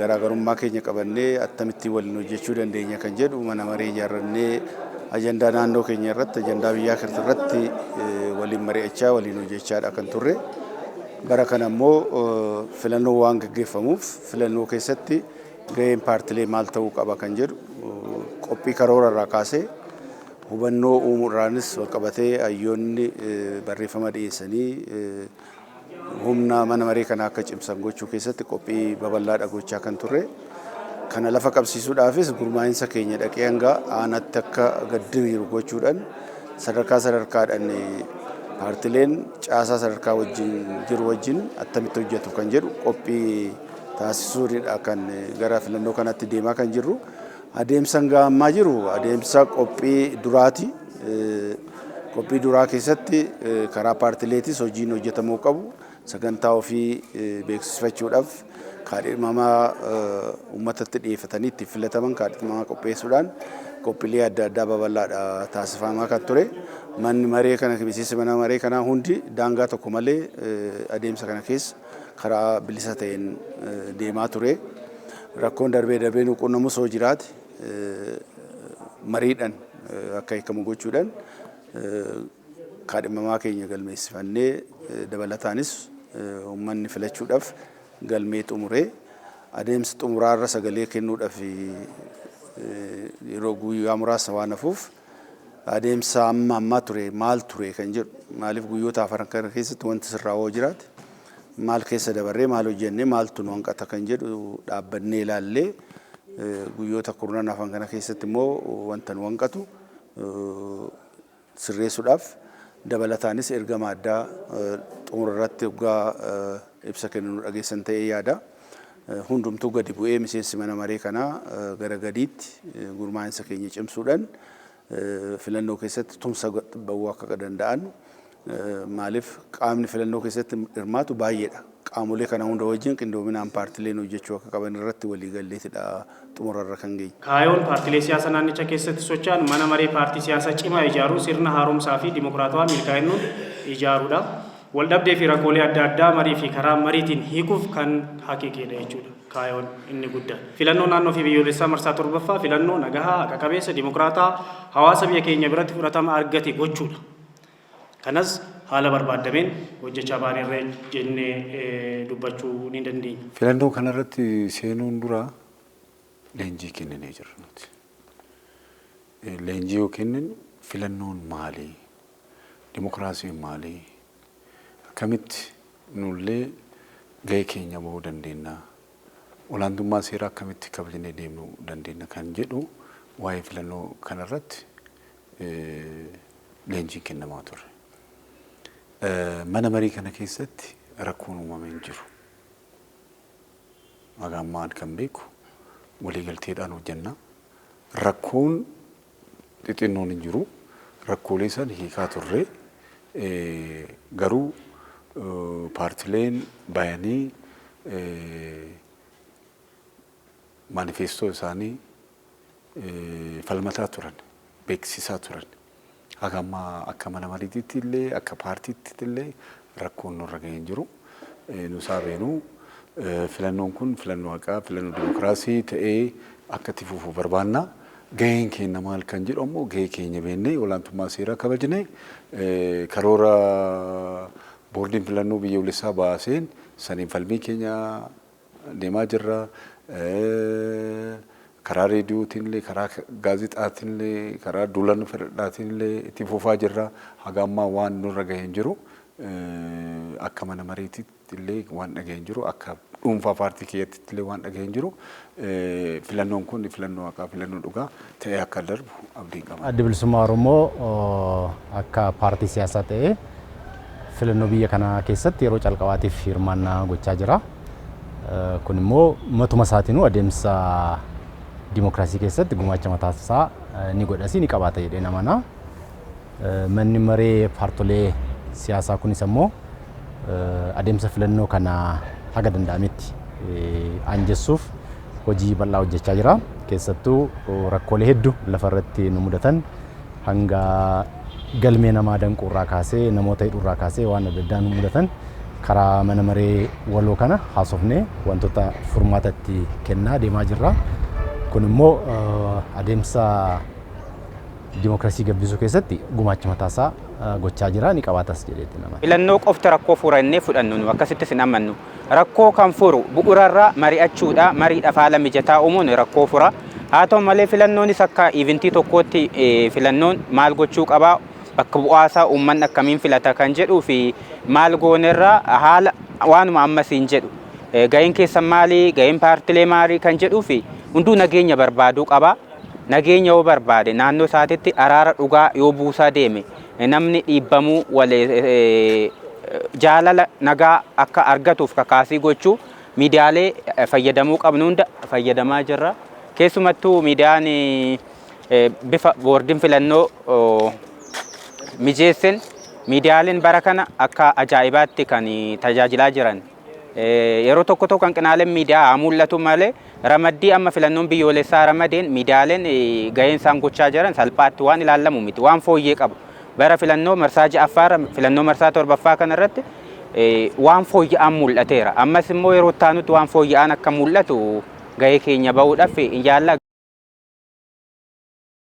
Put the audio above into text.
garaagarummaa keenya qabannee attamitti waliin hojjechuu dandeenya kan jedhu mana maree ijaarrannee ajandaa naannoo keenya irratti ajandaa biyyaa irratti waliin mari'achaa waliin hojjechaadha kan turre. Bara kana immoo filannoo waan gaggeeffamuuf filannoo keessatti gaheen paartilee maal ta'uu qaba kan jedhu qophii karoora irraa kaasee hubannoo uumuudhaanis walqabatee hayyoonni barreeffama dhiyeessanii humna mana maree kana akka cimsan gochuu keessatti qophii babal'aadha gochaa kan turre. Kana lafa qabsiisuudhaafis gurmaa'insa keenya dhaqee hanga aanatti akka gaddiriiru gochuudhaan sadarkaadhaan paartileen caasaa sadarkaa wajjin jiru wajjin attamitti hojjetu kan jedhu qophii taasisuudha kan gara filannoo kanatti deemaa kan jirru. Adeemsa ammaa jiru adeemsa qophii duraati. Qophii duraa keessatti karaa paartileetis hojiin hojjetamuu qabu sagantaa ofii beeksifachuudhaaf kaadhimamaa uummatatti dhiyeeffatanii itti filataman kaadhimamaa qopheessuudhaan qophiilee adda addaa babal'aadha taasifamaa kan ture. Manni maree kana miseensi mana maree kanaa hundi daangaa tokko malee adeemsa kana keessa karaa bilisa ta'een deemaa ture. Rakkoon darbee nu qunnamus hoo jiraate mariidhaan akka hiikamu gochuudhaan kaadhimamaa keenya galmeessifannee dabalataanis uummanni filachuudhaaf galmee xumuree adeemsa xumuraarra sagalee kennuudhaaf yeroo guyyaa muraasa waan hafuuf adeemsa ammaa ture maal ture kan jedhu maaliif guyyoota afran kana keessatti wanti sirraa hoo jiraate maal keessa dabarree maal hojjennee maaltu nu hanqata kan jedhu dhaabbannee ilaallee guyyoota kurnan hafan kana keessatti immoo wanta nu hanqatu sirreessuudhaaf dabalataanis ergama addaa xumurarratti waggaa ibsa kennu dhageessan ta'ee yaada. Hundumtuu gadi bu'ee miseensi mana maree kanaa gara gadiitti gurmaa'insa keenya cimsuudhaan filannoo keessatti tumsa bahuu akka danda'an maaliif qaamni filannoo keessatti hirmaatu baay'eedha. Qaamolee kana hunda wajjin qindoominaan paartileen hojjechuu akka qaban irratti walii galleetidha xumurarra kan geenye. Kaayoon paartilee siyaasaa naannicha keessatti socho'an mana maree paartii siyaasaa cimaa ijaaruu sirna haaromsaa fi dimokiraatawaa milkaa'innuun ijaaruudha. Waldhabdee fi rakkoolee adda addaa marii fi karaa mariitiin hiikuuf kan haqiiqeedha jechuudha. Kaayoon inni guddaan. Filannoo naannoo fi biyyoolessaa marsaa torbaffaa filannoo nagahaa haqa qabeessa dimokiraataa hawaasa biyya keenya biratti fudhatama argate gochuudha. Kanas haala barbaadameen hojjechaa baanirra jennee dubbachuu ni dandeenya. Filannoo kanarratti seenuun dura leenjii kenninee jirra nuti. Leenjii yoo kennin filannoon maali? Dimokiraasiin maali? Akkamitti nullee gahee keenya bahuu dandeenya? Olaantummaa seeraa akkamitti kabajnee deemuu dandeenya kan jedhu waa'ee filannoo kanarratti leenjiin kennamaa ture. Mana marii kana keessatti rakkoon uumamee hin jiru. Magammaan kan beeku waliigalteedhaan hojjenna. Rakkoon xixinnoon hin jiru. Rakkoolee san hiikaa turre garuu paartileen bayanii manifestoo isaanii falmataa turan, beeksisaa turan. Hagamma akka mana mariitiitti illee akka paartiitti illee rakkoon nurra gahee hin jiru. Nusaa beenuu filannoon kun filannoo haqaa, filannoo dimokiraasii ta'ee akka itti fufuu barbaanna. Gaheen keenya maal kan jedhu ammoo gahee keenya beennee olaantummaa seeraa kabajnee karoora boordiin filannoo biyyoolessaa baaseen saniin falmii keenya deemaa jirra. Karaa reediyootiin illee karaa gaazexaatiin illee karaa duulan fedhaatiin illee itti fufaa jirra. Hagamma waan nurra gahee hin jiru. Akka mana mariitiitti illee waan dhagahee hin jiru. Akka dhuunfaa paartii keenyatti illee waan dhagahee hin jiru. Filannoon kun filannoo haqaa, filannoo dhugaa ta'ee akka darbu abdiin qaba. Adda Bilisummaa Oromoo akka paartii siyaasaa ta'ee filannoo biyya kana keessatti yeroo calqabaatiif hirmaannaa gochaa jira. Kun immoo matuma isaatiin adeemsa dimokiraasii keessatti gumaacha mataa isaa ni godhasi ni qabaata jedhee namana. Manni maree paartilee siyaasaa kunis immoo adeemsa filannoo kana haga danda'ametti aanjessuuf hojii bal'aa hojjechaa jira. Keessattuu rakkoolee hedduu lafarratti nu mudatan hanga galmee namaa danquurraa kaasee namoota hidhuurraa kaasee waan adda addaa nu mudatan karaa mana maree waloo kana haasofnee wantoota furmaatatti kennaa deemaa jirra. Kun immoo adeemsa dimookiraasii gabbisuu keessatti gumaacha mataasaa gochaa jira ni qabaatas jedheetti nama. Filannoo qofti rakkoo furannee fudhannu akkasitti sin amannu. Rakkoo kan furu bu'uurarraa mari'achuudha, mariidhaaf haala mijataa uumuun rakkoo fura. Haa ta'u malee filannoonis akka iventii tokkootti filannoon maal gochuu qabaa, bakka bu'aasaa uummanni akkamiin filata kan jedhuu fi maal goonerraa haala waanuma ammasiin jedhu. Ga'een keessan maali, ga'een paartilee maalii kan jedhuu fi hunduu nageenya barbaaduu qaba. Nageenya yoo barbaade naannoo isaatitti araara dhugaa yoo buusaa deeme namni dhiibbamuu jaalala nagaa akka argatuuf kakaasii gochuu miidiyaalee fayyadamuu qabnu hunda fayyadamaa jirra. Keessumattuu miidiyaan bifa boordiin filannoo mijeessin miidiyaaleen bara kana akka ajaa'ibaatti kan tajaajilaa jiran. Yeroo tokko kan qinaaleen miidiyaa haa mul'atu malee ramaddii amma filannoon biyyoolessaa ramadeen miidiyaaleen ga'een isaan gochaa jiran salphaatti waan ilaallamu miti waan fooyyee qabu. Bara filannoo marsaa ja'affaa filannoo marsaa torbaffaa kanarratti waan fooyya'aan mul'ateera. Ammas immoo yeroo taanutti waan fooyya'aan akka mul'atu ga'ee keenya bahuudhaaf injaalla.